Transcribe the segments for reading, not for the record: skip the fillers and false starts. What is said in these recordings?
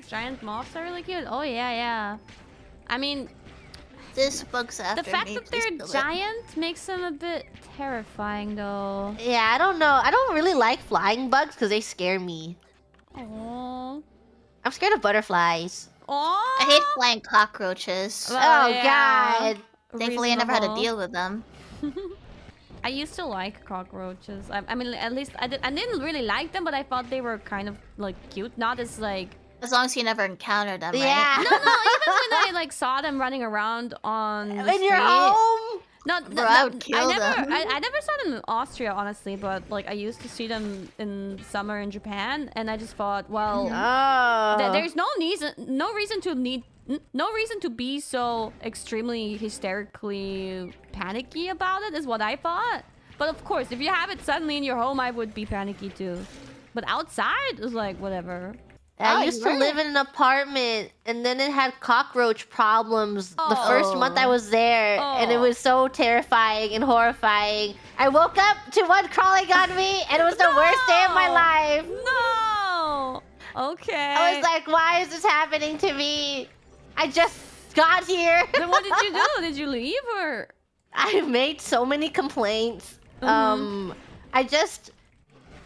Giant moths are really cute. Oh yeah, yeah. I mean, This book's after the fact me. that Please they're kill it. giant makes them a bit terrifying, though. Yeah, I don't know. I don't really like flying bugs because they scare me. Oh. I'm scared of butterflies. Oh. I hate flying cockroaches. Well, Oh, yeah. God. Thankfully, I never had to Reasonable. deal with them. I used to like cockroaches. I mean, at least I didn't really like them, but I thought they were kind of like cute, not as like. As long as you never encounter them, right? Yeah. No, even when I like saw them running around on the In street. your home? Bro, I would kill them. I never saw them in Austria, honestly, but like I used to see them in summer in Japan, and I just thought, well, Oh. there's no reason to be so extremely hysterically panicky about it, is what I thought. But of course, if you have it suddenly in your home, I would be panicky too. But outside, it's like whatever. I used to live in an apartment, and then it had cockroach problems the first month I was there, and it was so terrifying and horrifying. I woke up to one crawling on me, and it was the worst day of my life. No! Okay. I was like, why is this happening to me? I just got here. Then what did you do? Did you leave or? I made so many complaints. I just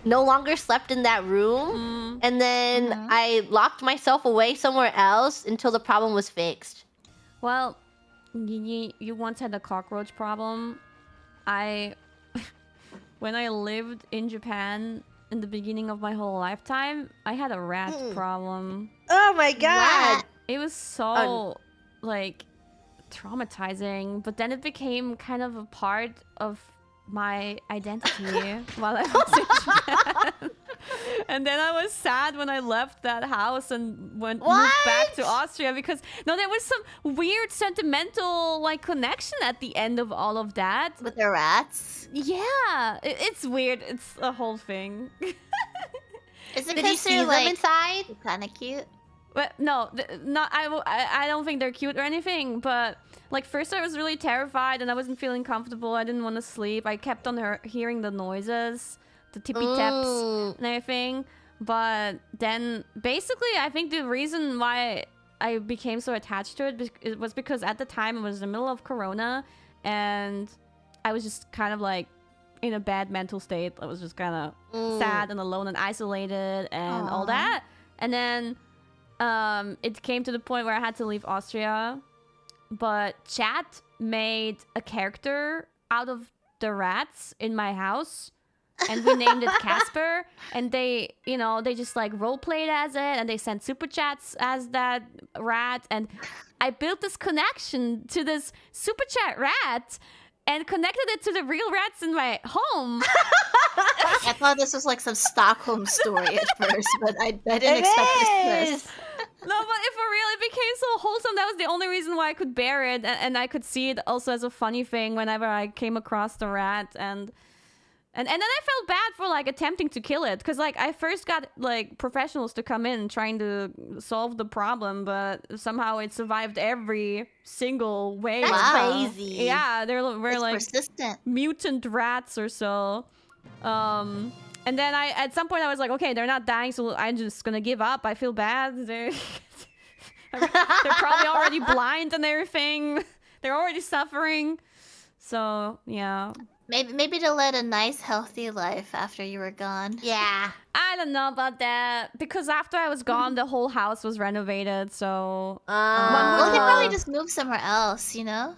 no longer slept in that room, and then I locked myself away somewhere else until the problem was fixed. Well, you once had a cockroach problem. When I lived in Japan in the beginning of my whole lifetime, I had a rat problem. Oh my god! Rat. It was so like traumatizing, but then it became kind of a part of my identity while I was in Japan. And then I was sad when I left that house and moved back to Austria because there was some weird sentimental like connection at the end of all of that. With the rats? Yeah, it's weird. It's a whole thing. Is it Did you because see they're them like inside? kind of cute? But no, I don't think they're cute or anything. But like first I was really terrified and I wasn't feeling comfortable. I didn't want to sleep. I kept on hearing the noises, the tippy taps and everything. But then basically I think the reason why I became so attached to it was because at the time it was the middle of Corona and I was just kind of like in a bad mental state. I was just kind of sad and alone and isolated and all that. And then it came to the point where I had to leave Austria, but chat made a character out of the rats in my house, and we named it Casper. And they, they just like role played as it, and they sent super chats as that rat. And I built this connection to this super chat rat, and connected it to the real rats in my home. I thought this was like some Stockholm story at first, but I didn't expect this. No, but if for real, it became so wholesome. That was the only reason why I could bear it, and I could see it also as a funny thing whenever I came across the rat, and then I felt bad for like attempting to kill it, because like I first got like professionals to come in trying to solve the problem, but somehow it survived every single wave. That's crazy. Yeah, we're like persistent mutant rats or so. And then at some point I was like, okay, they're not dying, so I'm just gonna give up. I feel bad. They're probably already blind and everything. They're already suffering. So yeah. Maybe to lead a nice, healthy life after you were gone. Yeah. I don't know about that, because after I was gone, the whole house was renovated. So Well, they probably just moved somewhere else, you know?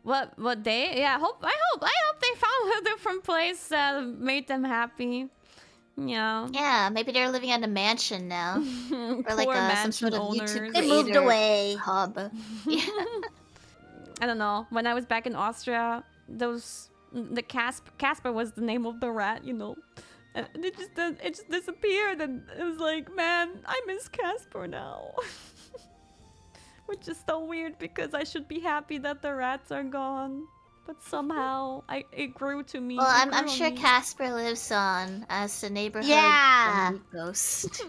what they? Yeah, I hope they found a different place that made them happy. Yeah. Yeah, maybe they're living in a mansion now, or like Poor some sort of mansion YouTube owners. They moved creator away. hub. Yeah. I don't know. When I was back in Austria, the Casper was the name of the rat, and it just disappeared, and it was like, man, I miss Casper now. Which is so weird, because I should be happy that the rats are gone, but somehow it grew to me. Well, I'm sure Casper lives on as the neighborhood ghost.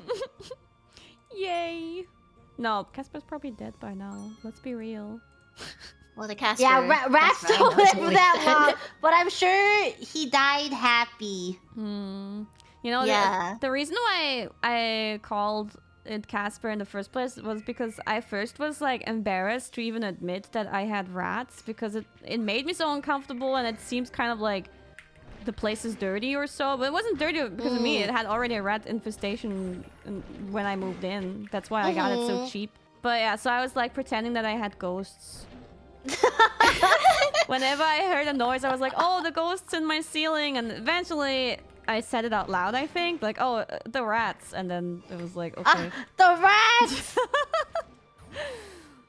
Yay! No, Casper's probably dead by now. Let's be real. Well, the Casper. Yeah, rats Casper I don't know is live really that dead. long, but I'm sure he died happy. Yeah. The reason why I called in Casper in the first place was because I first was like embarrassed to even admit that I had rats because it made me so uncomfortable, and it seems kind of like the place is dirty or so, but it wasn't dirty because of me. It had already a rat infestation when I moved in. That's why I got it so cheap. But yeah, so I was like pretending that I had ghosts. Whenever I heard a noise, I was like, oh, the ghosts in my ceiling, and eventually I said it out loud, I think, like, oh, the rats, and then it was like, okay. The rats!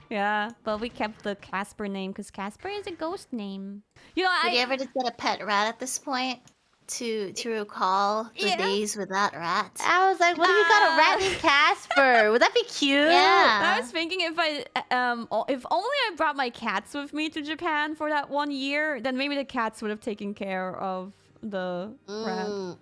Yeah, but we kept the Casper name because Casper is a ghost name. You know, Did you ever just get a pet rat at this point to recall the days without rats? I was like, what if you got a rat named Casper? Would that be cute? Yeah. I was thinking if if only I brought my cats with me to Japan for that 1 year, then maybe the cats would have taken care of the rat.